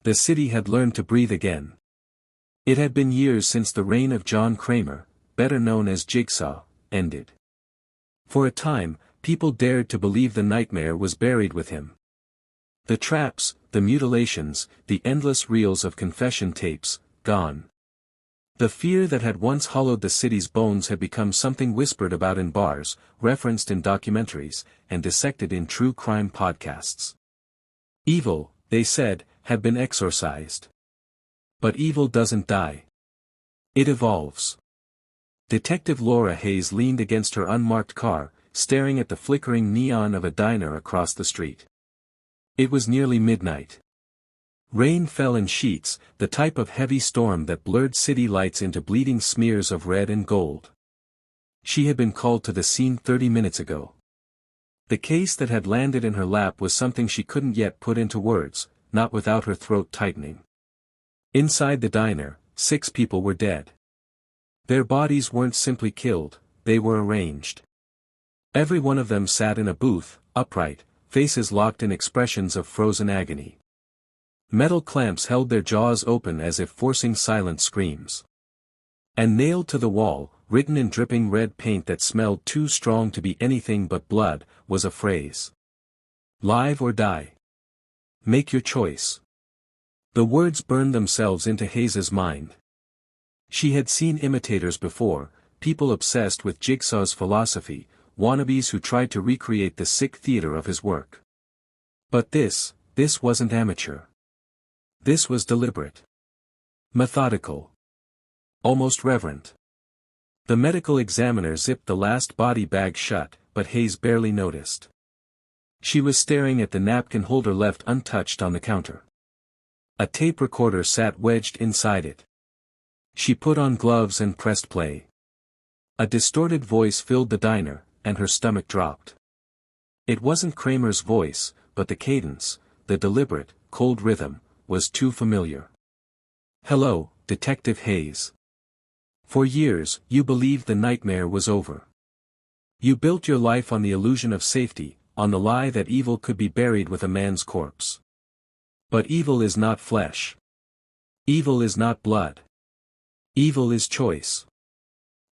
The city had learned to breathe again. It had been years since the reign of John Kramer, better known as Jigsaw, ended. For a time, people dared to believe the nightmare was buried with him. The traps, the mutilations, the endless reels of confession tapes, gone. The fear that had once hollowed the city's bones had become something whispered about in bars, referenced in documentaries, and dissected in true crime podcasts. Evil, they said, had been exorcised. But evil doesn't die. It evolves. Detective Laura Hayes leaned against her unmarked car, staring at the flickering neon of a diner across the street. It was nearly midnight. Rain fell in sheets, the type of heavy storm that blurred city lights into bleeding smears of red and gold. She had been called to the scene 30 minutes ago. The case that had landed in her lap was something she couldn't yet put into words, not without her throat tightening. Inside the diner, 6 people were dead. Their bodies weren't simply killed, they were arranged. Every one of them sat in a booth, upright, faces locked in expressions of frozen agony. Metal clamps held their jaws open as if forcing silent screams. And nailed to the wall, written in dripping red paint that smelled too strong to be anything but blood, was a phrase. Live or die. Make your choice. The words burned themselves into Hayes's mind. She had seen imitators before, people obsessed with Jigsaw's philosophy, wannabes who tried to recreate the sick theater of his work. But this wasn't amateur. This was deliberate. Methodical. Almost reverent. The medical examiner zipped the last body bag shut, but Hayes barely noticed. She was staring at the napkin holder left untouched on the counter. A tape recorder sat wedged inside it. She put on gloves and pressed play. A distorted voice filled the diner, and her stomach dropped. It wasn't Kramer's voice, but the cadence, the deliberate, cold rhythm, was too familiar. Hello, Detective Hayes. For years, you believed the nightmare was over. You built your life on the illusion of safety, on the lie that evil could be buried with a man's corpse. But evil is not flesh. Evil is not blood. Evil is choice.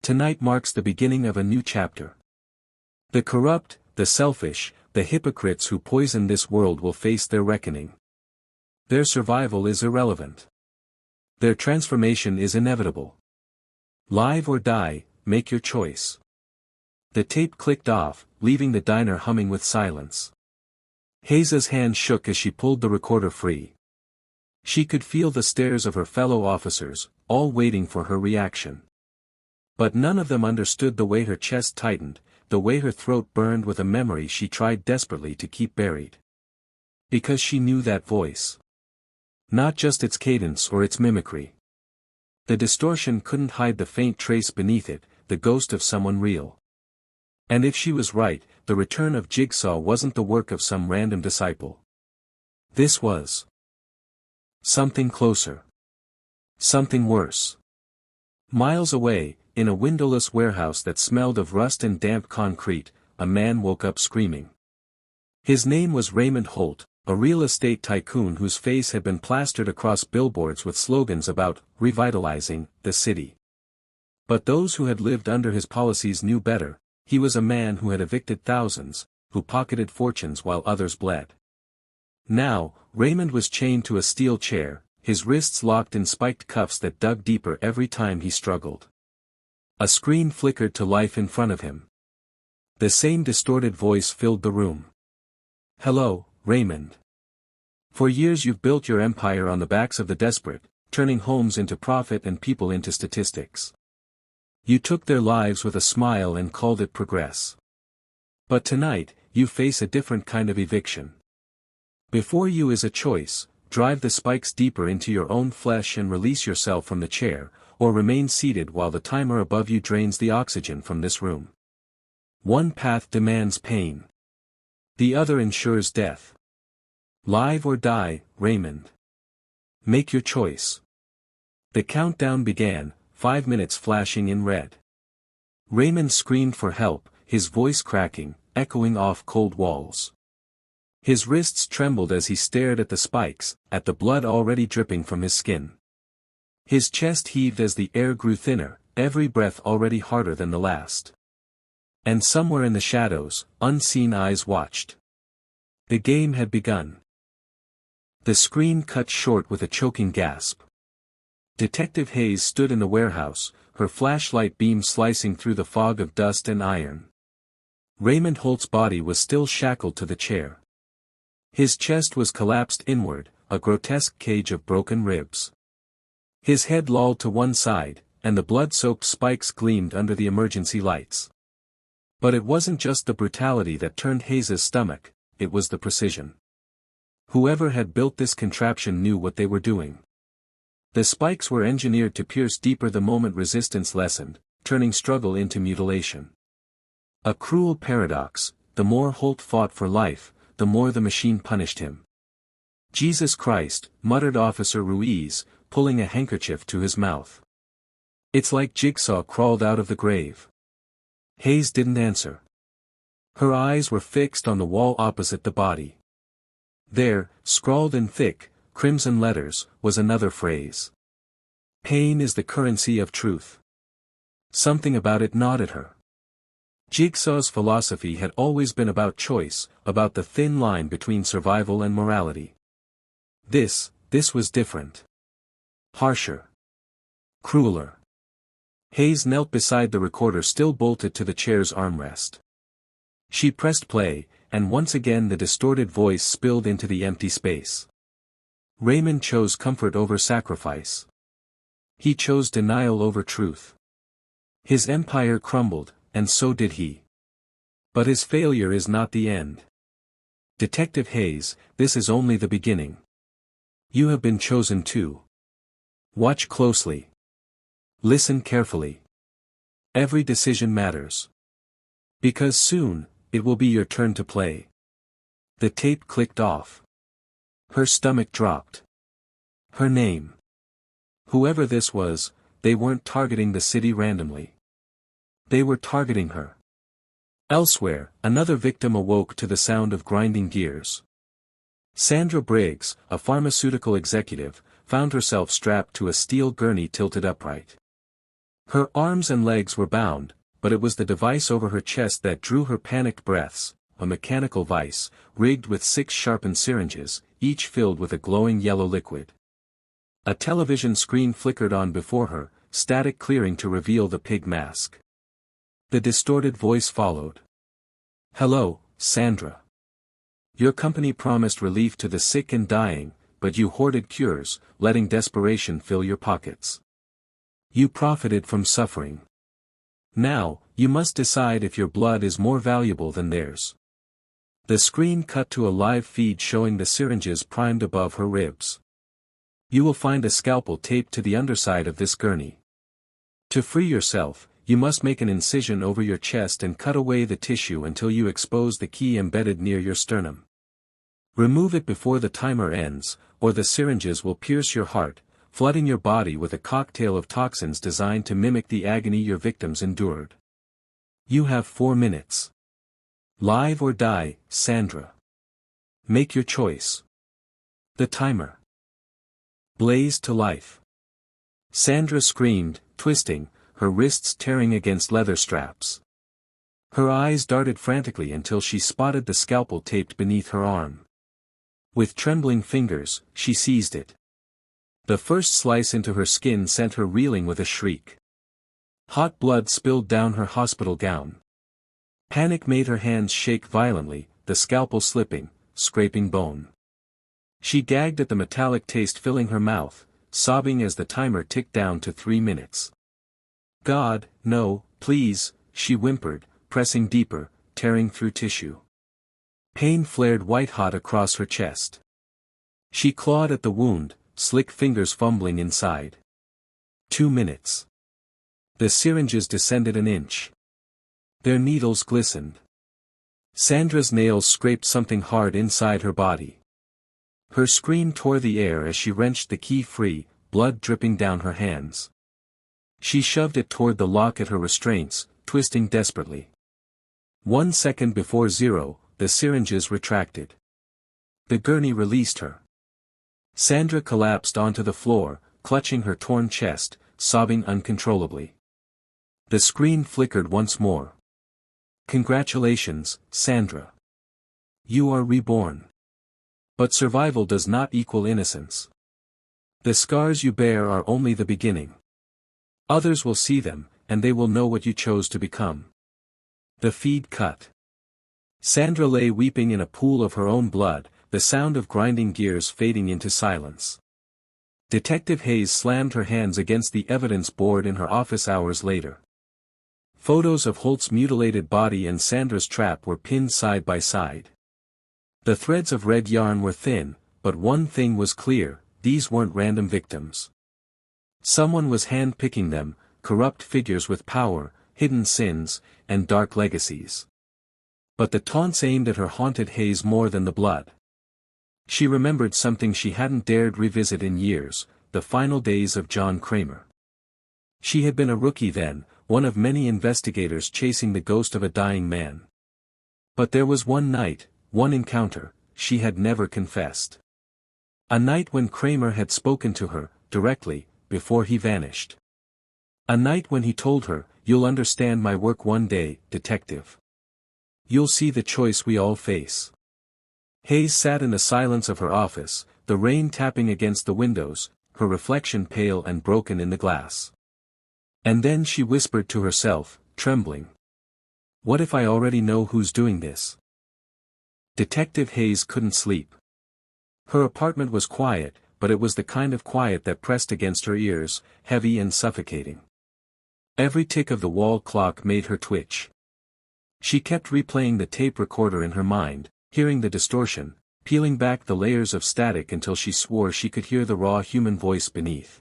Tonight marks the beginning of a new chapter. The corrupt, the selfish, the hypocrites who poison this world will face their reckoning. Their survival is irrelevant. Their transformation is inevitable. Live or die, make your choice. The tape clicked off, leaving the diner humming with silence. Hayes's hand shook as she pulled the recorder free. She could feel the stares of her fellow officers, all waiting for her reaction. But none of them understood the way her chest tightened, the way her throat burned with a memory she tried desperately to keep buried. Because she knew that voice. Not just its cadence or its mimicry. The distortion couldn't hide the faint trace beneath it, the ghost of someone real. And if she was right, the return of Jigsaw wasn't the work of some random disciple. This was something closer. Something worse. Miles away, in a windowless warehouse that smelled of rust and damp concrete, a man woke up screaming. His name was Raymond Holt, a real estate tycoon whose face had been plastered across billboards with slogans about revitalizing the city. But those who had lived under his policies knew better. He was a man who had evicted thousands, who pocketed fortunes while others bled. Now, Raymond was chained to a steel chair, his wrists locked in spiked cuffs that dug deeper every time he struggled. A screen flickered to life in front of him. The same distorted voice filled the room. Hello, Raymond. For years you've built your empire on the backs of the desperate, turning homes into profit and people into statistics. You took their lives with a smile and called it progress. But tonight, you face a different kind of eviction. Before you is a choice: drive the spikes deeper into your own flesh and release yourself from the chair, or remain seated while the timer above you drains the oxygen from this room. One path demands pain. The other ensures death. Live or die, Raymond. Make your choice. The countdown began, 5 minutes flashing in red. Raymond screamed for help, his voice cracking, echoing off cold walls. His wrists trembled as he stared at the spikes, at the blood already dripping from his skin. His chest heaved as the air grew thinner, every breath already harder than the last. And somewhere in the shadows, unseen eyes watched. The game had begun. The screen cut short with a choking gasp. Detective Hayes stood in the warehouse, her flashlight beam slicing through the fog of dust and iron. Raymond Holt's body was still shackled to the chair. His chest was collapsed inward, a grotesque cage of broken ribs. His head lolled to one side, and the blood-soaked spikes gleamed under the emergency lights. But it wasn't just the brutality that turned Hayes's stomach, it was the precision. Whoever had built this contraption knew what they were doing. The spikes were engineered to pierce deeper the moment resistance lessened, turning struggle into mutilation. A cruel paradox: the more Holt fought for life, the more the machine punished him. "Jesus Christ," muttered Officer Ruiz, pulling a handkerchief to his mouth. "It's like Jigsaw crawled out of the grave." Hayes didn't answer. Her eyes were fixed on the wall opposite the body. There, scrawled in thick, crimson letters, was another phrase. "Pain is the currency of truth." Something about it gnawed at her. Jigsaw's philosophy had always been about choice, about the thin line between survival and morality. This was different. Harsher. Crueler. Hayes knelt beside the recorder still bolted to the chair's armrest. She pressed play, and once again the distorted voice spilled into the empty space. Raymond chose comfort over sacrifice. He chose denial over truth. His empire crumbled, and so did he. But his failure is not the end. Detective Hayes, this is only the beginning. You have been chosen too. Watch closely. Listen carefully. Every decision matters. Because soon, it will be your turn to play. The tape clicked off. Her stomach dropped. Her name. Whoever this was, they weren't targeting the city randomly. They were targeting her. Elsewhere, another victim awoke to the sound of grinding gears. Sandra Briggs, a pharmaceutical executive, found herself strapped to a steel gurney tilted upright. Her arms and legs were bound, but it was the device over her chest that drew her panicked breaths, a mechanical vise, rigged with 6 sharpened syringes, each filled with a glowing yellow liquid. A television screen flickered on before her, static clearing to reveal the pig mask. The distorted voice followed. "Hello, Sandra. Your company promised relief to the sick and dying, but you hoarded cures, letting desperation fill your pockets. You profited from suffering. Now, you must decide if your blood is more valuable than theirs." The screen cut to a live feed showing the syringes primed above her ribs. "You will find a scalpel taped to the underside of this gurney. To free yourself, you must make an incision over your chest and cut away the tissue until you expose the key embedded near your sternum. Remove it before the timer ends, or the syringes will pierce your heart, flooding your body with a cocktail of toxins designed to mimic the agony your victims endured. You have 4 minutes. Live or die, Sandra. Make your choice." The timer blazed to life. Sandra screamed, twisting, her wrists tearing against leather straps. Her eyes darted frantically until she spotted the scalpel taped beneath her arm. With trembling fingers, she seized it. The first slice into her skin sent her reeling with a shriek. Hot blood spilled down her hospital gown. Panic made her hands shake violently, the scalpel slipping, scraping bone. She gagged at the metallic taste filling her mouth, sobbing as the timer ticked down to 3 minutes. "God, no, please," she whimpered, pressing deeper, tearing through tissue. Pain flared white-hot across her chest. She clawed at the wound, slick fingers fumbling inside. 2 minutes. The syringes descended an inch. Their needles glistened. Sandra's nails scraped something hard inside her body. Her scream tore the air as she wrenched the key free, blood dripping down her hands. She shoved it toward the lock at her restraints, twisting desperately. 1 second before 0, the syringes retracted. The gurney released her. Sandra collapsed onto the floor, clutching her torn chest, sobbing uncontrollably. The screen flickered once more. Congratulations, Sandra. You are reborn. But survival does not equal innocence. The scars you bear are only the beginning. Others will see them, and they will know what you chose to become. The feed cut. Sandra lay weeping in a pool of her own blood, the sound of grinding gears fading into silence. Detective Hayes slammed her hands against the evidence board in her office hours later. Photos of Holt's mutilated body and Sandra's trap were pinned side by side. The threads of red yarn were thin, but one thing was clear: these weren't random victims. Someone was hand-picking them, corrupt figures with power, hidden sins, and dark legacies. But the taunts aimed at her haunted Hayes more than the blood. She remembered something she hadn't dared revisit in years: the final days of John Kramer. She had been a rookie then, one of many investigators chasing the ghost of a dying man. But there was one night, one encounter, she had never confessed. A night when Kramer had spoken to her, directly, before he vanished. A night when he told her, "You'll understand my work one day, detective. You'll see the choice we all face." Hayes sat in the silence of her office, the rain tapping against the windows, her reflection pale and broken in the glass. And then she whispered to herself, trembling. "What if I already know who's doing this?" Detective Hayes couldn't sleep. Her apartment was quiet, but it was the kind of quiet that pressed against her ears, heavy and suffocating. Every tick of the wall clock made her twitch. She kept replaying the tape recorder in her mind, hearing the distortion, peeling back the layers of static until she swore she could hear the raw human voice beneath.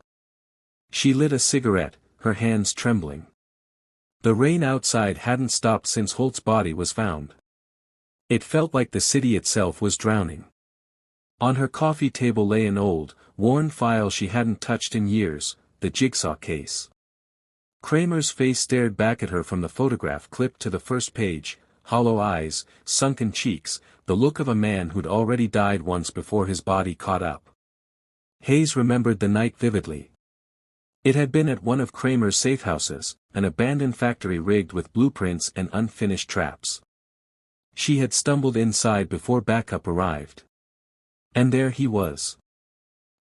She lit a cigarette, her hands trembling. The rain outside hadn't stopped since Holt's body was found. It felt like the city itself was drowning. On her coffee table lay an old, worn file she hadn't touched in years, the jigsaw case. Kramer's face stared back at her from the photograph clipped to the first page, hollow eyes, sunken cheeks, the look of a man who'd already died once before his body caught up. Hayes remembered the night vividly. It had been at one of Kramer's safehouses, an abandoned factory rigged with blueprints and unfinished traps. She had stumbled inside before backup arrived. And there he was.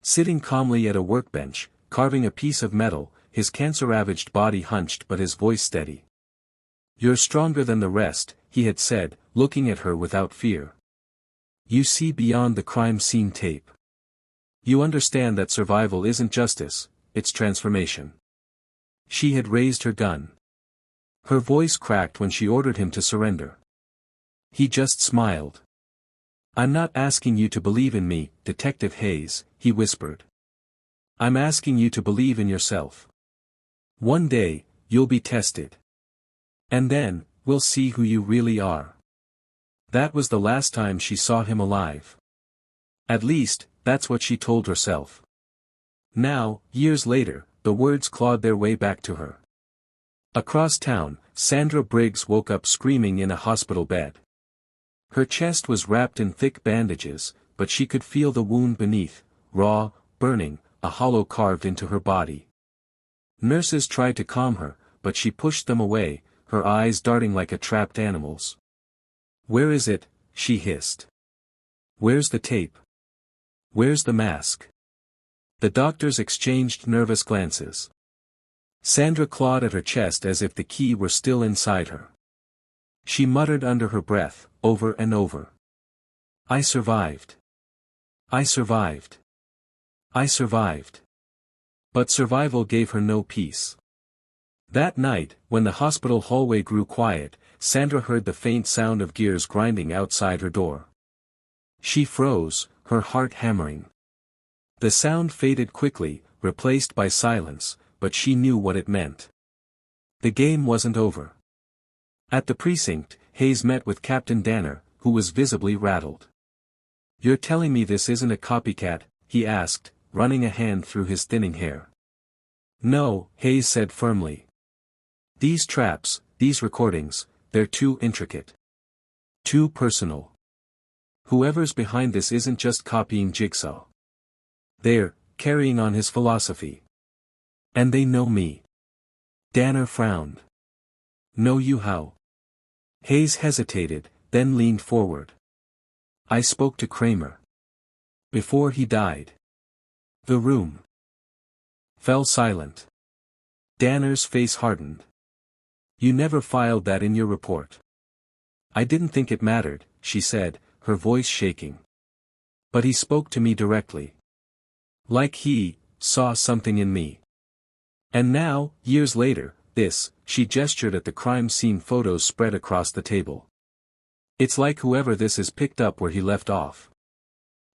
Sitting calmly at a workbench, carving a piece of metal, his cancer-ravaged body hunched but his voice steady. "You're stronger than the rest," he had said, looking at her without fear. "You see beyond the crime scene tape. You understand that survival isn't justice, it's transformation." She had raised her gun. Her voice cracked when she ordered him to surrender. He just smiled. "I'm not asking you to believe in me, Detective Hayes," he whispered. "I'm asking you to believe in yourself. One day, you'll be tested. And then, we'll see who you really are." That was the last time she saw him alive. At least, that's what she told herself. Now, years later, the words clawed their way back to her. Across town, Sandra Briggs woke up screaming in a hospital bed. Her chest was wrapped in thick bandages, but she could feel the wound beneath, raw, burning, a hollow carved into her body. Nurses tried to calm her, but she pushed them away, her eyes darting like a trapped animal's. "Where is it?" she hissed. "Where's the tape? Where's the mask?" The doctors exchanged nervous glances. Sandra clawed at her chest as if the key were still inside her. She muttered under her breath, over and over. "I survived. I survived. I survived." But survival gave her no peace. That night, when the hospital hallway grew quiet, Sandra heard the faint sound of gears grinding outside her door. She froze, her heart hammering. The sound faded quickly, replaced by silence, but she knew what it meant. The game wasn't over. At the precinct, Hayes met with Captain Danner, who was visibly rattled. "You're telling me this isn't a copycat?" he asked, running a hand through his thinning hair. "No," Hayes said firmly. "These traps, these recordings, they're too intricate. Too personal. Whoever's behind this isn't just copying Jigsaw. They're carrying on his philosophy. And they know me. Danner frowned. Know you how? Hayes hesitated, then leaned forward. I spoke to Kramer. Before he died. The room fell silent. Danner's face hardened. You never filed that in your report. I didn't think it mattered, she said, her voice shaking. But he spoke to me directly. Like he saw something in me. And now, years later, she gestured at the crime scene photos spread across the table. It's like whoever this is picked up where he left off.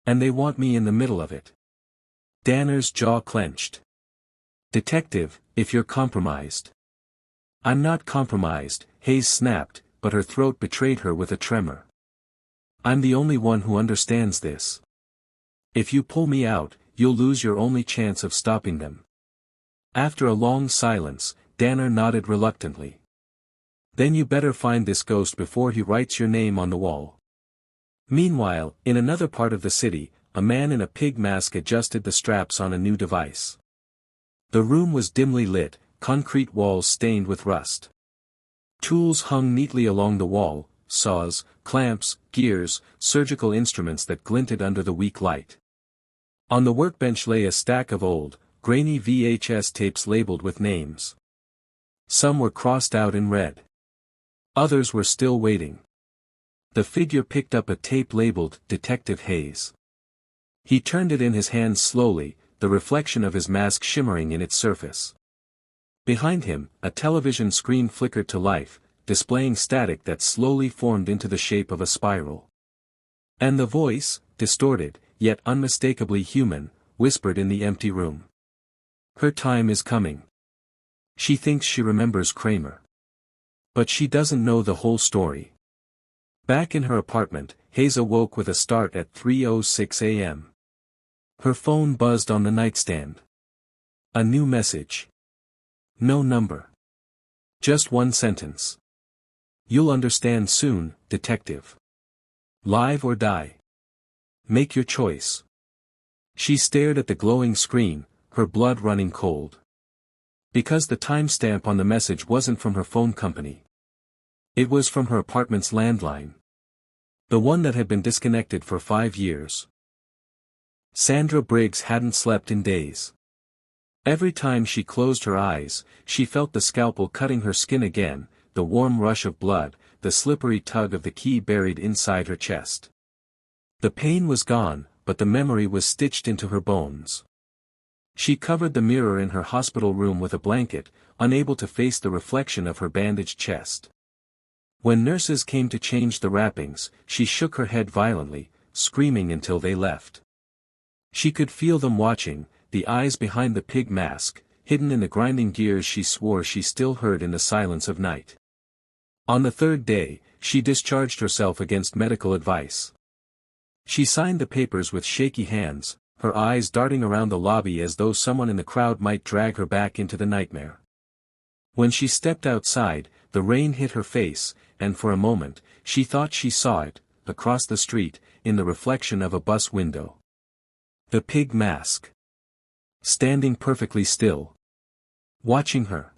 And they want me in the middle of it. Danner's jaw clenched. Detective, if you're compromised. I'm not compromised, Hayes snapped, but her throat betrayed her with a tremor. I'm the only one who understands this. If you pull me out, you'll lose your only chance of stopping them. After a long silence, Danner nodded reluctantly. Then you better find this ghost before he writes your name on the wall. Meanwhile, in another part of the city, a man in a pig mask adjusted the straps on a new device. The room was dimly lit, concrete walls stained with rust. Tools hung neatly along the wall, saws, clamps, gears, surgical instruments that glinted under the weak light. On the workbench lay a stack of old, grainy VHS tapes labeled with names. Some were crossed out in red. Others were still waiting. The figure picked up a tape labeled Detective Hayes. He turned it in his hands slowly, the reflection of his mask shimmering in its surface. Behind him, a television screen flickered to life, displaying static that slowly formed into the shape of a spiral. And the voice, distorted, yet unmistakably human, whispered in the empty room. Her time is coming. She thinks she remembers Kramer. But she doesn't know the whole story. Back in her apartment, Hayes awoke with a start at 3:06 a.m. Her phone buzzed on the nightstand. A new message. No number. Just one sentence. You'll understand soon, detective. Live or die. Make your choice. She stared at the glowing screen, her blood running cold. Because the timestamp on the message wasn't from her phone company. It was from her apartment's landline. The one that had been disconnected for 5 years. Sandra Briggs hadn't slept in days. Every time she closed her eyes, she felt the scalpel cutting her skin again, the warm rush of blood, the slippery tug of the key buried inside her chest. The pain was gone, but the memory was stitched into her bones. She covered the mirror in her hospital room with a blanket, unable to face the reflection of her bandaged chest. When nurses came to change the wrappings, she shook her head violently, screaming until they left. She could feel them watching, the eyes behind the pig mask, hidden in the grinding gears she swore she still heard in the silence of night. On the third day, she discharged herself against medical advice. She signed the papers with shaky hands, her eyes darting around the lobby as though someone in the crowd might drag her back into the nightmare. When she stepped outside, the rain hit her face, and for a moment, she thought she saw it, across the street, in the reflection of a bus window. The pig mask. Standing perfectly still. Watching her.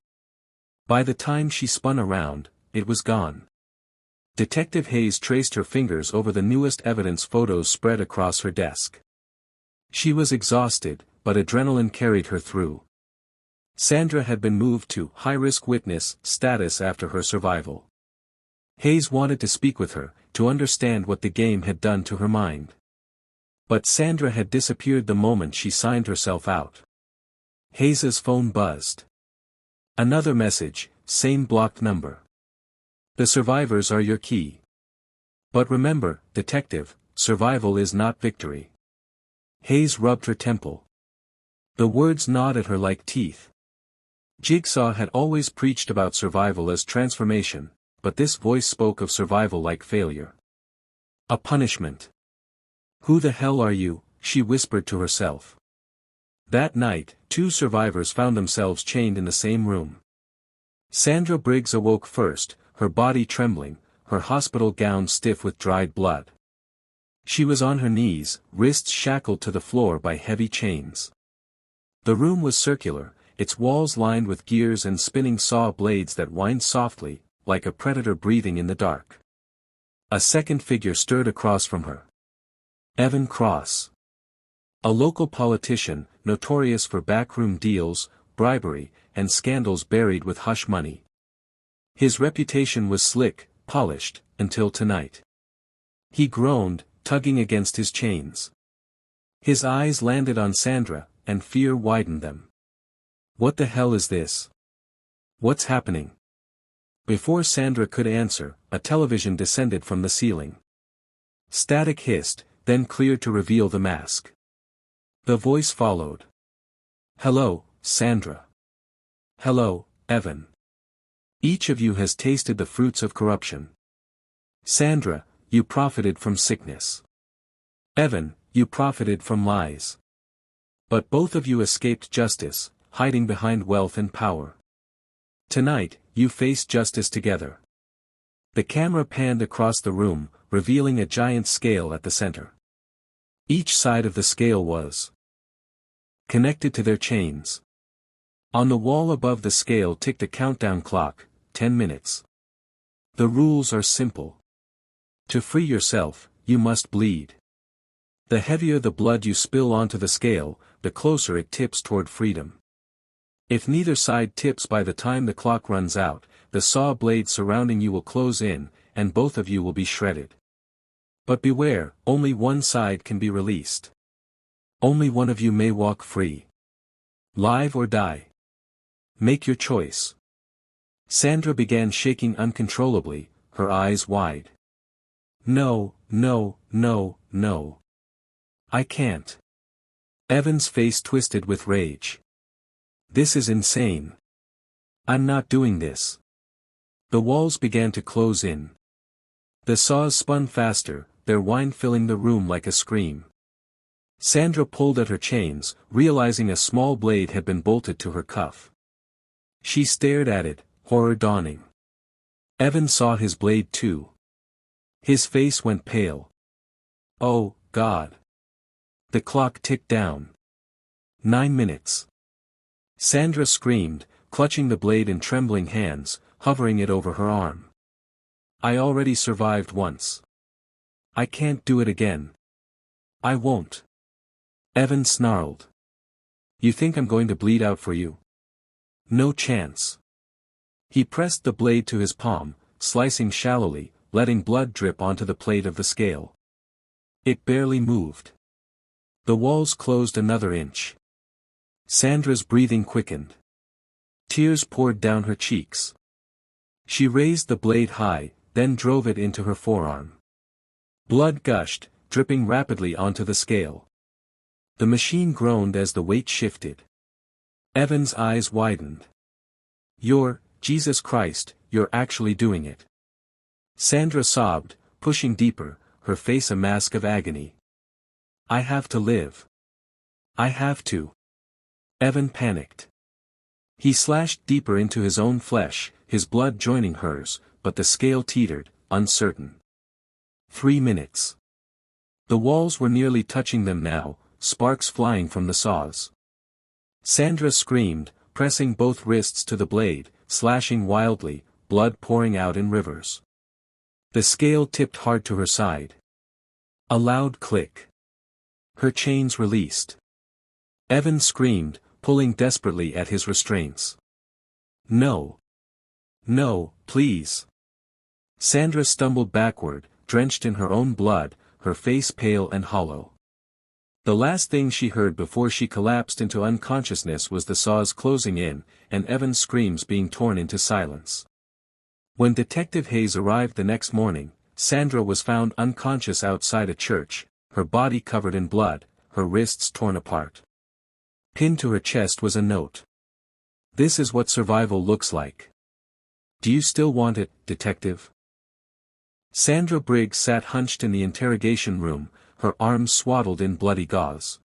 By the time she spun around, it was gone. Detective Hayes traced her fingers over the newest evidence photos spread across her desk. She was exhausted, but adrenaline carried her through. Sandra had been moved to high-risk witness status after her survival. Hayes wanted to speak with her, to understand what the game had done to her mind. But Sandra had disappeared the moment she signed herself out. Hayes's phone buzzed. Another message, same blocked number. The survivors are your key. But remember, detective, survival is not victory. Hayes rubbed her temple. The words gnawed at her like teeth. Jigsaw had always preached about survival as transformation, but this voice spoke of survival like failure. A punishment. Who the hell are you? She whispered to herself. That night, 2 survivors found themselves chained in the same room. Sandra Briggs awoke first, her body trembling, her hospital gown stiff with dried blood. She was on her knees, wrists shackled to the floor by heavy chains. The room was circular, its walls lined with gears and spinning saw blades that whined softly, like a predator breathing in the dark. A second figure stirred across from her. Evan Cross. A local politician, notorious for backroom deals, bribery, and scandals buried with hush money. His reputation was slick, polished, until tonight. He groaned, tugging against his chains. His eyes landed on Sandra, and fear widened them. What the hell is this? What's happening? Before Sandra could answer, a television descended from the ceiling. Static hissed, then cleared to reveal the mask. The voice followed. Hello, Sandra. Hello, Evan. Each of you has tasted the fruits of corruption. Sandra, you profited from sickness. Evan, you profited from lies. But both of you escaped justice, hiding behind wealth and power. Tonight, you face justice together. The camera panned across the room, revealing a giant scale at the center. Each side of the scale was connected to their chains. On the wall above the scale ticked a countdown clock, 10 minutes. The rules are simple. To free yourself, you must bleed. The heavier the blood you spill onto the scale, the closer it tips toward freedom. If neither side tips by the time the clock runs out, the saw blade surrounding you will close in, and both of you will be shredded. But beware, only one side can be released. Only one of you may walk free. Live or die. Make your choice. Sandra began shaking uncontrollably, her eyes wide. No, no, no, no. I can't. Evan's face twisted with rage. This is insane. I'm not doing this. The walls began to close in. The saws spun faster, their whine filling the room like a scream. Sandra pulled at her chains, realizing a small blade had been bolted to her cuff. She stared at it, horror dawning. Evan saw his blade too. His face went pale. Oh, God. The clock ticked down. 9 minutes. Sandra screamed, clutching the blade in trembling hands, hovering it over her arm. I already survived once. I can't do it again. I won't. Evan snarled. You think I'm going to bleed out for you? No chance. He pressed the blade to his palm, slicing shallowly, letting blood drip onto the plate of the scale. It barely moved. The walls closed another inch. Sandra's breathing quickened. Tears poured down her cheeks. She raised the blade high, then drove it into her forearm. Blood gushed, dripping rapidly onto the scale. The machine groaned as the weight shifted. Evan's eyes widened. Jesus Christ, you're actually doing it. Sandra sobbed, pushing deeper, her face a mask of agony. I have to live. I have to. Evan panicked. He slashed deeper into his own flesh, his blood joining hers, but the scale teetered, uncertain. 3 minutes. The walls were nearly touching them now, sparks flying from the saws. Sandra screamed, pressing both wrists to the blade, slashing wildly, blood pouring out in rivers. The scale tipped hard to her side. A loud click. Her chains released. Evan screamed, pulling desperately at his restraints. No. No, please. Sandra stumbled backward, drenched in her own blood, her face pale and hollow. The last thing she heard before she collapsed into unconsciousness was the saws closing in, and Evan's screams being torn into silence. When Detective Hayes arrived the next morning, Sandra was found unconscious outside a church, her body covered in blood, her wrists torn apart. Pinned to her chest was a note. This is what survival looks like. Do you still want it, Detective? Sandra Briggs sat hunched in the interrogation room, her arms swaddled in bloody gauze.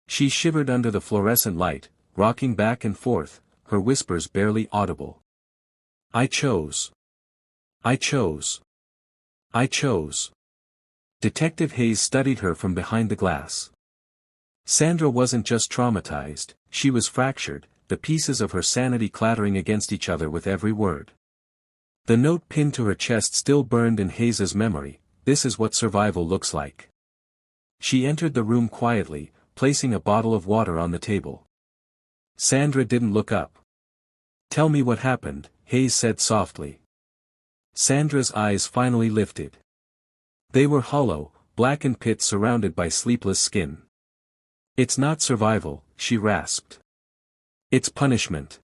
She shivered under the fluorescent light, rocking back and forth, her whispers barely audible. I chose. I chose. I chose. Detective Hayes studied her from behind the glass. Sandra wasn't just traumatized, she was fractured, the pieces of her sanity clattering against each other with every word. The note pinned to her chest still burned in Hayes's memory. This is what survival looks like. She entered the room quietly, placing a bottle of water on the table. Sandra didn't look up. "Tell me what happened," Hayes said softly. Sandra's eyes finally lifted. They were hollow, blackened pits surrounded by sleepless skin. "It's not survival," she rasped. "It's punishment.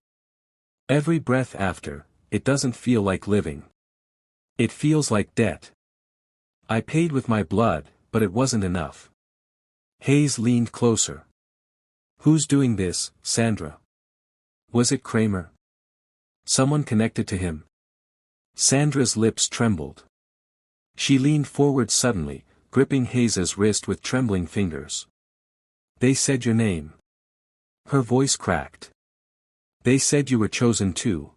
Every breath after, it doesn't feel like living. It feels like debt. I paid with my blood, but it wasn't enough." Hayes leaned closer. "Who's doing this, Sandra? Was it Kramer? Someone connected to him?" Sandra's lips trembled. She leaned forward suddenly, gripping Hayes's wrist with trembling fingers. "They said your name." Her voice cracked. "They said you were chosen too."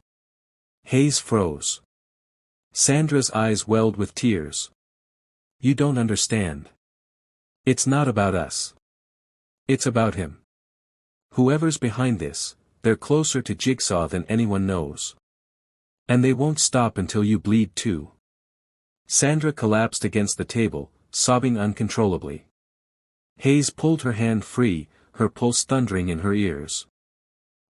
Hayes froze. Sandra's eyes welled with tears. "You don't understand. It's not about us. It's about him. Whoever's behind this, they're closer to Jigsaw than anyone knows. And they won't stop until you bleed too." Sandra collapsed against the table, sobbing uncontrollably. Hayes pulled her hand free, her pulse thundering in her ears.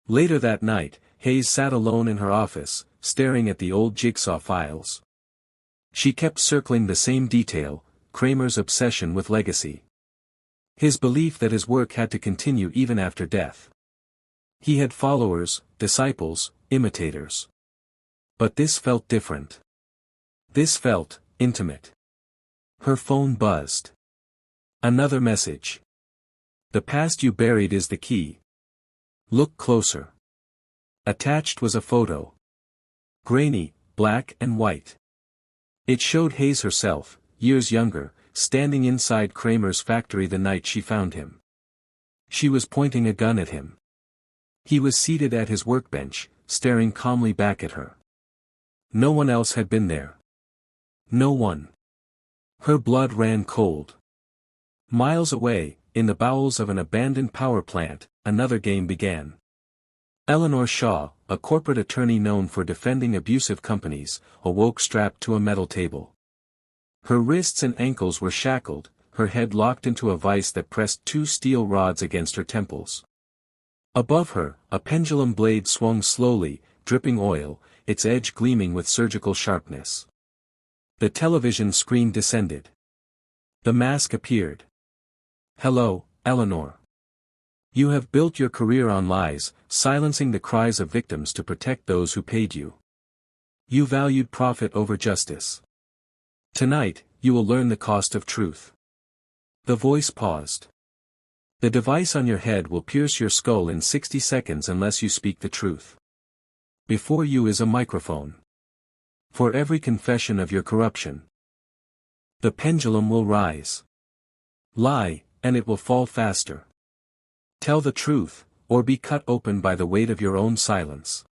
Later that night, Hayes sat alone in her office, staring at the old Jigsaw files. She kept circling the same detail, Kramer's obsession with legacy. His belief that his work had to continue even after death. He had followers, disciples, imitators. But this felt different. This felt intimate. Her phone buzzed. Another message. "The past you buried is the key. Look closer." Attached was a photo. Grainy, black and white. It showed Hayes herself, years younger, standing inside Kramer's factory the night she found him. She was pointing a gun at him. He was seated at his workbench, staring calmly back at her. No one else had been there. No one. Her blood ran cold. Miles away, in the bowels of an abandoned power plant, another game began. Eleanor Shaw, a corporate attorney known for defending abusive companies, awoke strapped to a metal table. Her wrists and ankles were shackled, her head locked into a vice that pressed two steel rods against her temples. Above her, a pendulum blade swung slowly, dripping oil, its edge gleaming with surgical sharpness. The television screen descended. The mask appeared. "Hello, Eleanor. You have built your career on lies, silencing the cries of victims to protect those who paid you. You valued profit over justice. Tonight, you will learn the cost of truth." The voice paused. "The device on your head will pierce your skull in 60 seconds unless you speak the truth. Before you is a microphone. For every confession of your corruption, the pendulum will rise. Lie, and it will fall faster. Tell the truth, or be cut open by the weight of your own silence.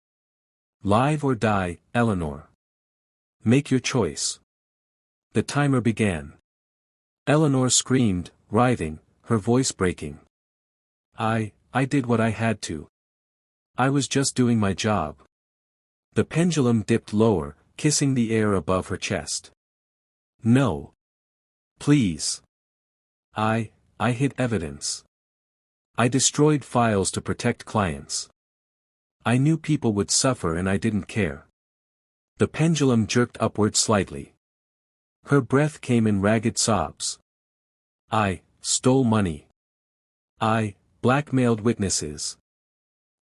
Live or die, Eleanor. Make your choice." The timer began. Eleanor screamed, writhing, her voice breaking. I did what I had to. I was just doing my job." The pendulum dipped lower, kissing the air above her chest. "No. Please. I hid evidence. I destroyed files to protect clients. I knew people would suffer and I didn't care." The pendulum jerked upward slightly. Her breath came in ragged sobs. "I stole money. I blackmailed witnesses.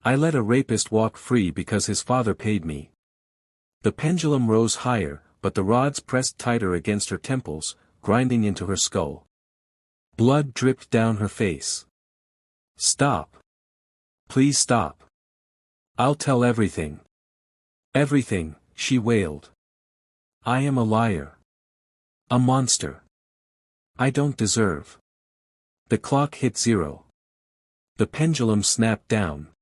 I let a rapist walk free because his father paid me." The pendulum rose higher, but the rods pressed tighter against her temples, grinding into her skull. Blood dripped down her face. "Stop. Please stop. I'll tell everything. Everything," she wailed. "I am a liar. A monster. I don't deserve." The clock hit 0. The pendulum snapped down.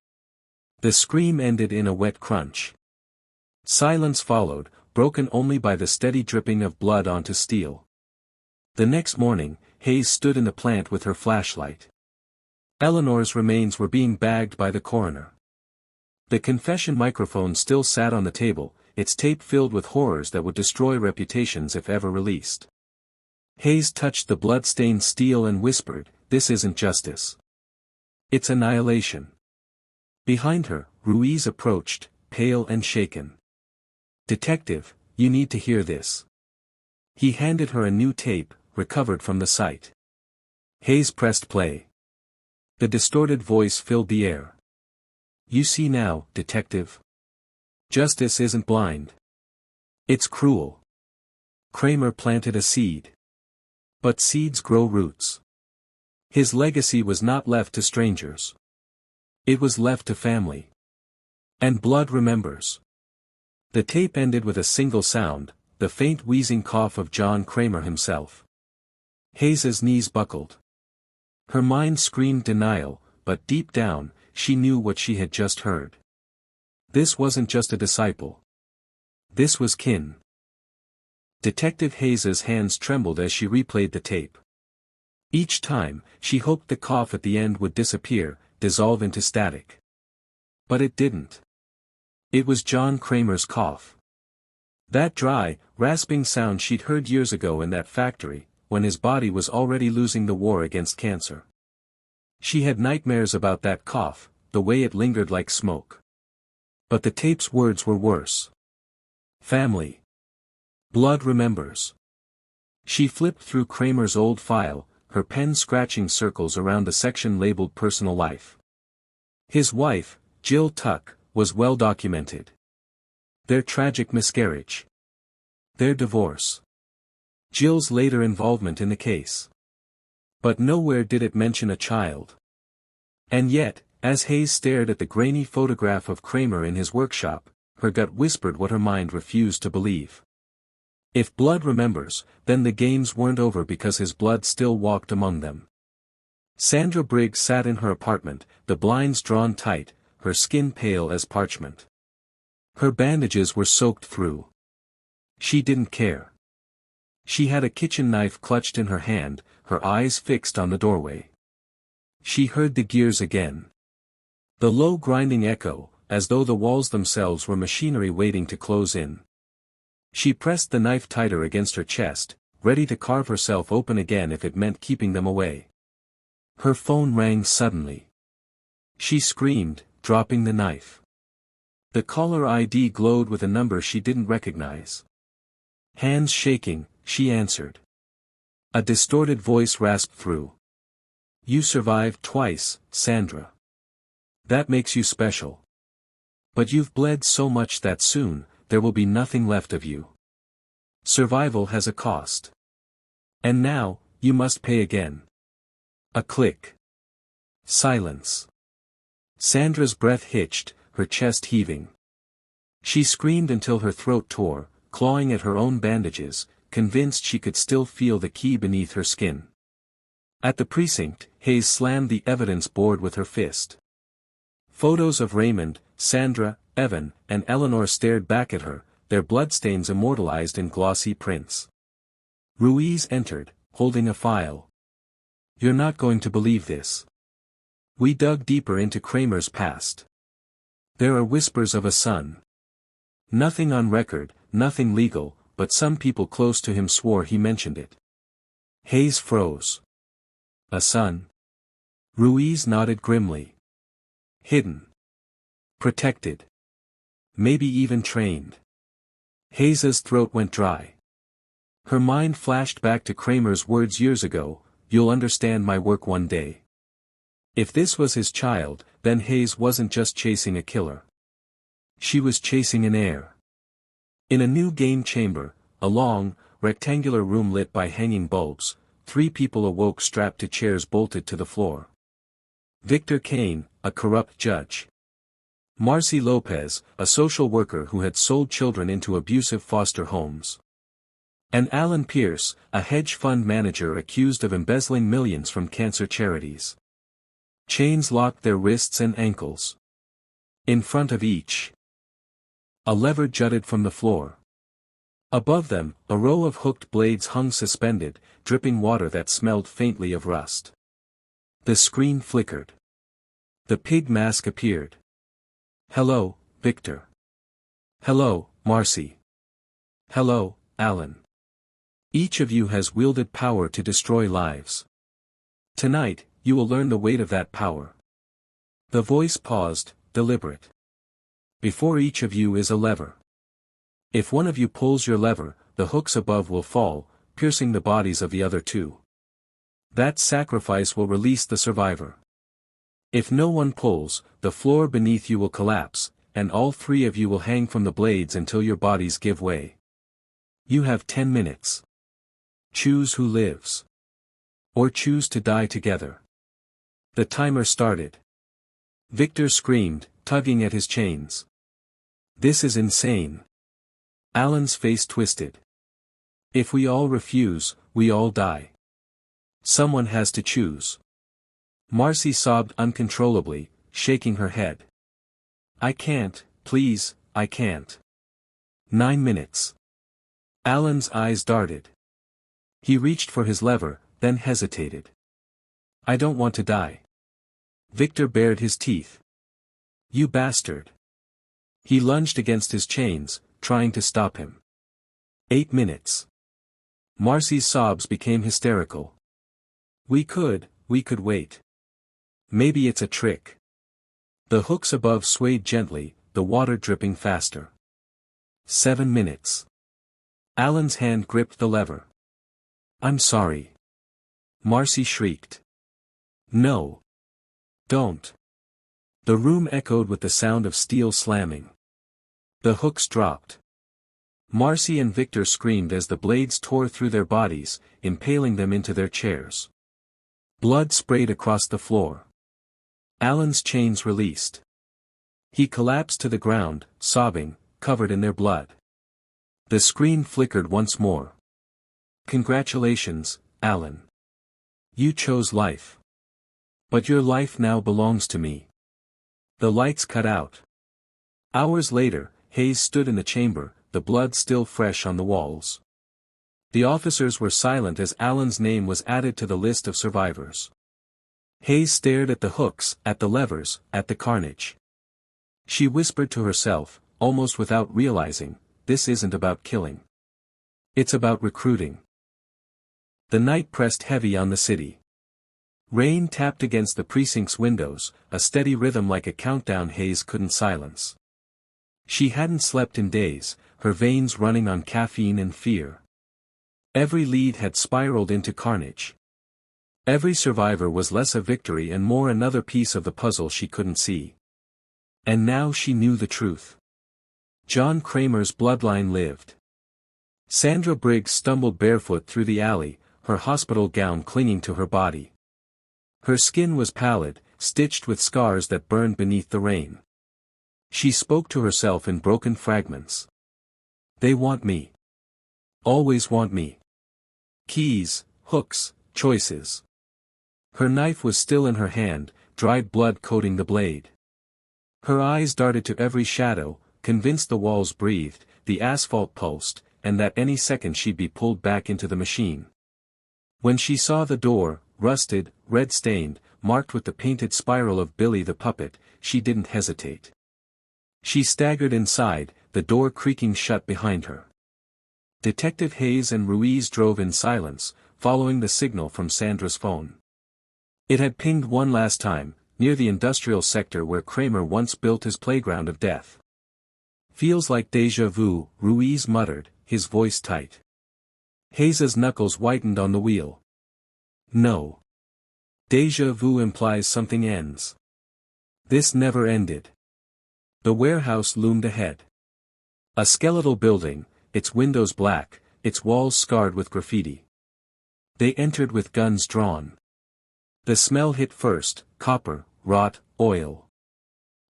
The scream ended in a wet crunch. Silence followed, broken only by the steady dripping of blood onto steel. The next morning, Hayes stood in the plant with her flashlight. Eleanor's remains were being bagged by the coroner. The confession microphone still sat on the table, its tape filled with horrors that would destroy reputations if ever released. Hayes touched the blood-stained steel and whispered, "This isn't justice. It's annihilation." Behind her, Ruiz approached, pale and shaken. "Detective, you need to hear this." He handed her a new tape, recovered from the site. Hayes pressed play. The distorted voice filled the air. "You see now, detective. Justice isn't blind. It's cruel. Kramer planted a seed. But seeds grow roots. His legacy was not left to strangers. It was left to family. And blood remembers." The tape ended with a single sound, the faint wheezing cough of John Kramer himself. Hayes's knees buckled. Her mind screamed denial, but deep down, she knew what she had just heard. This wasn't just a disciple. This was kin. Detective Hayes's hands trembled as she replayed the tape. Each time, she hoped the cough at the end would disappear, dissolve into static. But it didn't. It was John Kramer's cough. That dry, rasping sound she'd heard years ago in that factory, when his body was already losing the war against cancer. She had nightmares about that cough, the way it lingered like smoke. But the tape's words were worse. Family. Blood remembers. She flipped through Kramer's old file, her pen scratching circles around the section labeled personal life. His wife, Jill Tuck, was well documented. Their tragic miscarriage. Their divorce. Jill's later involvement in the case. But nowhere did it mention a child. And yet, as Hayes stared at the grainy photograph of Kramer in his workshop, her gut whispered what her mind refused to believe. If blood remembers, then the games weren't over because his blood still walked among them. Sandra Briggs sat in her apartment, the blinds drawn tight, her skin pale as parchment. Her bandages were soaked through. She didn't care. She had a kitchen knife clutched in her hand, her eyes fixed on the doorway. She heard the gears again. The low grinding echo, as though the walls themselves were machinery waiting to close in. She pressed the knife tighter against her chest, ready to carve herself open again if it meant keeping them away. Her phone rang suddenly. She screamed, dropping the knife. The caller ID glowed with a number she didn't recognize. Hands shaking, she answered. A distorted voice rasped through. "You survived twice, Sandra. That makes you special. But you've bled so much that soon, there will be nothing left of you. Survival has a cost. And now, you must pay again." A click. Silence. Sandra's breath hitched, her chest heaving. She screamed until her throat tore, clawing at her own bandages, convinced she could still feel the key beneath her skin. At the precinct, Hayes slammed the evidence board with her fist. Photos of Raymond, Sandra, Evan, and Eleanor stared back at her, their bloodstains immortalized in glossy prints. Ruiz entered, holding a file. "You're not going to believe this. We dug deeper into Kramer's past. There are whispers of a son. Nothing on record, nothing legal, but some people close to him swore he mentioned it." Hayes froze. "A son?" Ruiz nodded grimly. "Hidden. Protected. Maybe even trained." Hayes's throat went dry. Her mind flashed back to Kramer's words years ago, "You'll understand my work one day." If this was his child, then Hayes wasn't just chasing a killer. She was chasing an heir. In a new game chamber, a long, rectangular room lit by hanging bulbs, 3 people awoke strapped to chairs bolted to the floor. Victor Kane, a corrupt judge. Marcy Lopez, a social worker who had sold children into abusive foster homes. And Alan Pierce, a hedge fund manager accused of embezzling millions from cancer charities. Chains locked their wrists and ankles. In front of each, a lever jutted from the floor. Above them, a row of hooked blades hung suspended, dripping water that smelled faintly of rust. The screen flickered. The pig mask appeared. "Hello, Victor. Hello, Marcy. Hello, Alan. Each of you has wielded power to destroy lives. Tonight, you will learn the weight of that power." The voice paused, deliberate. "Before each of you is a lever. If one of you pulls your lever, the hooks above will fall, piercing the bodies of the other two. That sacrifice will release the survivor. If no one pulls, the floor beneath you will collapse, and all three of you will hang from the blades until your bodies give way. You have 10 minutes. Choose who lives. Or choose to die together." The timer started. Victor screamed, tugging at his chains. "This is insane." Alan's face twisted. "If we all refuse, we all die. Someone has to choose." Marcy sobbed uncontrollably, shaking her head. "I can't, please, I can't." 9 minutes. Alan's eyes darted. He reached for his lever, then hesitated. "I don't want to die." Victor bared his teeth. "You bastard." He lunged against his chains, trying to stop him. 8 minutes. Marcy's sobs became hysterical. We could wait. Maybe it's a trick." The hooks above swayed gently, the water dripping faster. 7 minutes. Alan's hand gripped the lever. "I'm sorry." Marcy shrieked. "No. Don't." The room echoed with the sound of steel slamming. The hooks dropped. Marcy and Victor screamed as the blades tore through their bodies, impaling them into their chairs. Blood sprayed across the floor. Alan's chains released. He collapsed to the ground, sobbing, covered in their blood. The screen flickered once more. "Congratulations, Alan. You chose life. But your life now belongs to me." The lights cut out. Hours later, Hayes stood in the chamber, the blood still fresh on the walls. The officers were silent as Alan's name was added to the list of survivors. Hayes stared at the hooks, at the levers, at the carnage. She whispered to herself, almost without realizing, "This isn't about killing. It's about recruiting." The night pressed heavy on the city. Rain tapped against the precinct's windows, a steady rhythm like a countdown Hayes couldn't silence. She hadn't slept in days, her veins running on caffeine and fear. Every lead had spiraled into carnage. Every survivor was less a victory and more another piece of the puzzle she couldn't see. And now she knew the truth. John Kramer's bloodline lived. Sandra Briggs stumbled barefoot through the alley, her hospital gown clinging to her body. Her skin was pallid, stitched with scars that burned beneath the rain. She spoke to herself in broken fragments. "They want me. Always want me. Keys, hooks, choices." Her knife was still in her hand, dried blood coating the blade. Her eyes darted to every shadow, convinced the walls breathed, the asphalt pulsed, and that any second she'd be pulled back into the machine. When she saw the door, rusted, red-stained, marked with the painted spiral of Billy the puppet, she didn't hesitate. She staggered inside, the door creaking shut behind her. Detective Hayes and Ruiz drove in silence, following the signal from Sandra's phone. It had pinged one last time, near the industrial sector where Kramer once built his playground of death. "Feels like déjà vu," Ruiz muttered, his voice tight. Hayes's knuckles whitened on the wheel. "No. Déjà vu implies something ends. This never ended." The warehouse loomed ahead. A skeletal building, its windows black, its walls scarred with graffiti. They entered with guns drawn. The smell hit first, copper, rot, oil.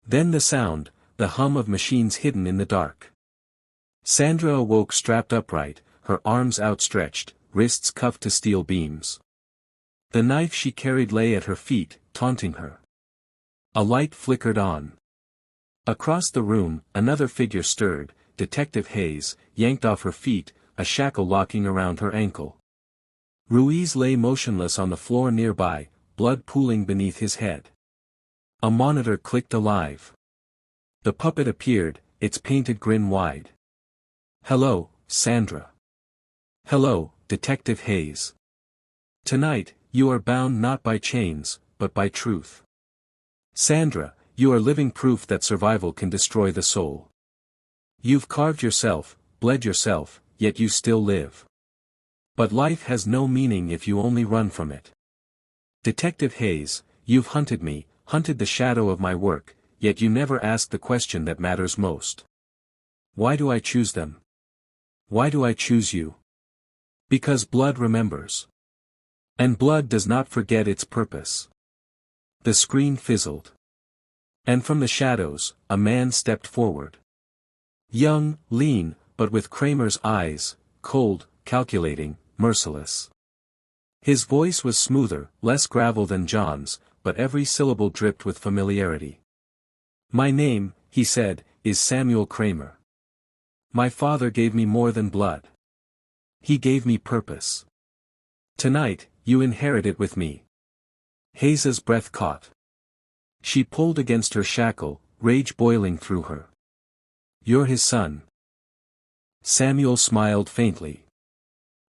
Then the sound, the hum of machines hidden in the dark. Sandra awoke strapped upright, her arms outstretched, wrists cuffed to steel beams. The knife she carried lay at her feet, taunting her. A light flickered on. Across the room, another figure stirred, Detective Hayes, yanked off her feet, a shackle locking around her ankle. Ruiz lay motionless on the floor nearby, blood pooling beneath his head. A monitor clicked alive. The puppet appeared, its painted grin wide. "Hello, Sandra. Hello, Detective Hayes. Tonight, you are bound not by chains, but by truth. Sandra, you are living proof that survival can destroy the soul. You've carved yourself, bled yourself, yet you still live. But life has no meaning if you only run from it. Detective Hayes, you've hunted me, hunted the shadow of my work, yet you never asked the question that matters most. Why do I choose them? Why do I choose you? Because blood remembers. And blood does not forget its purpose." The screen fizzled. And from the shadows, a man stepped forward. Young, lean, but with Kramer's eyes, cold, calculating, merciless. His voice was smoother, less gravel than John's, but every syllable dripped with familiarity. "My name," he said, "is Samuel Kramer. My father gave me more than blood. He gave me purpose. Tonight, you inherit it with me." Hayes's breath caught. She pulled against her shackle, rage boiling through her. "You're his son." Samuel smiled faintly.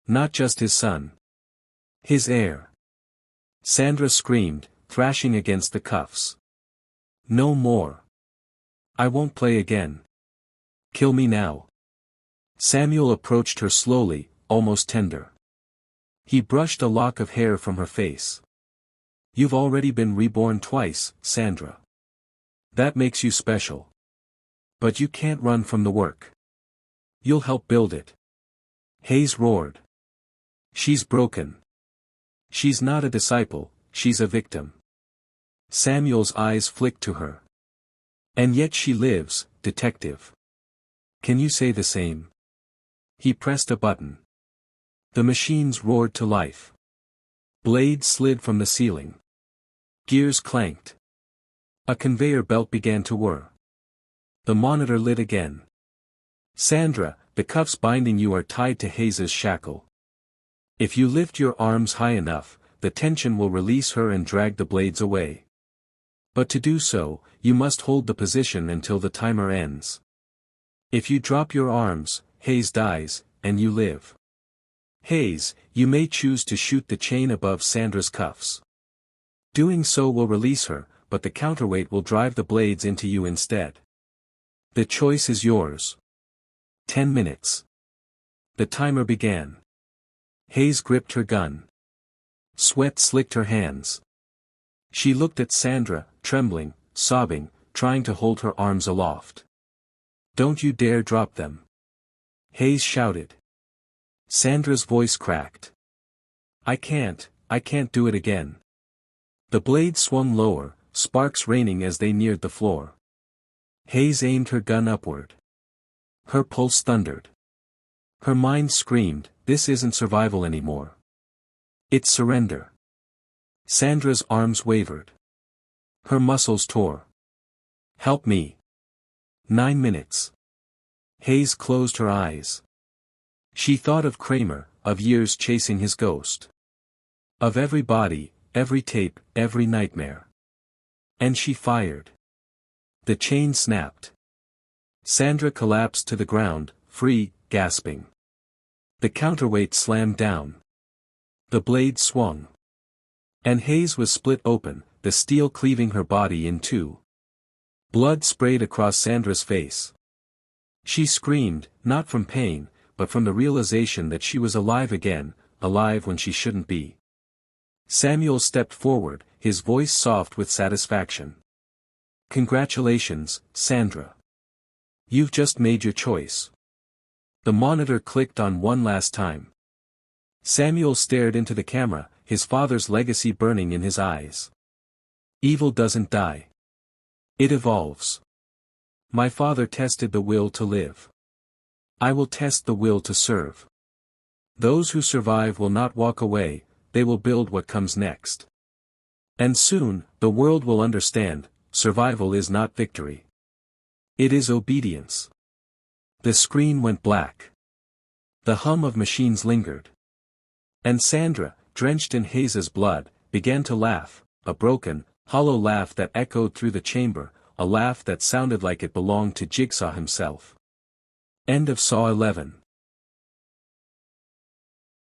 "Not just his son. His heir." Sandra screamed, thrashing against the cuffs. "No more. I won't play again. Kill me now." Samuel approached her slowly, almost tender. He brushed a lock of hair from her face. "You've already been reborn twice, Sandra. That makes you special. But you can't run from the work. You'll help build it." Hayes roared. "She's broken. She's not a disciple, she's a victim." Samuel's eyes flicked to her. "And yet she lives, Detective. Can you say the same?" He pressed a button. The machines roared to life. Blades slid from the ceiling. Gears clanked. A conveyor belt began to whir. The monitor lit again. "Sandra, the cuffs binding you are tied to Hayes's shackle. If you lift your arms high enough, the tension will release her and drag the blades away. But to do so, you must hold the position until the timer ends. If you drop your arms, Hayes dies, and you live. Hayes, you may choose to shoot the chain above Sandra's cuffs. Doing so will release her, but the counterweight will drive the blades into you instead. The choice is yours." 10 minutes. The timer began. Hayes gripped her gun. Sweat slicked her hands. She looked at Sandra, trembling, sobbing, trying to hold her arms aloft. "Don't you dare drop them!" Hayes shouted. Sandra's voice cracked. I can't do it again." The blade swung lower, sparks raining as they neared the floor. Hayes aimed her gun upward. Her pulse thundered. Her mind screamed, "This isn't survival anymore. It's surrender." Sandra's arms wavered. Her muscles tore. "Help me." 9 minutes. Hayes closed her eyes. She thought of Kramer, of years chasing his ghost. Of every body, every tape, every nightmare. And she fired. The chain snapped. Sandra collapsed to the ground, free, gasping. The counterweight slammed down. The blade swung. And Hayes was split open, the steel cleaving her body in two. Blood sprayed across Sandra's face. She screamed, not from pain, but from the realization that she was alive again, alive when she shouldn't be. Samuel stepped forward, his voice soft with satisfaction. "Congratulations, Sandra. You've just made your choice." The monitor clicked on one last time. Samuel stared into the camera, his father's legacy burning in his eyes. "Evil doesn't die. It evolves. My father tested the will to live. I will test the will to serve. Those who survive will not walk away, they will build what comes next. And soon, the world will understand, survival is not victory. It is obedience." The screen went black. The hum of machines lingered. And Sandra, drenched in Hayes's blood, began to laugh, a broken, hollow laugh that echoed through the chamber, a laugh that sounded like it belonged to Jigsaw himself. End of Saw 11.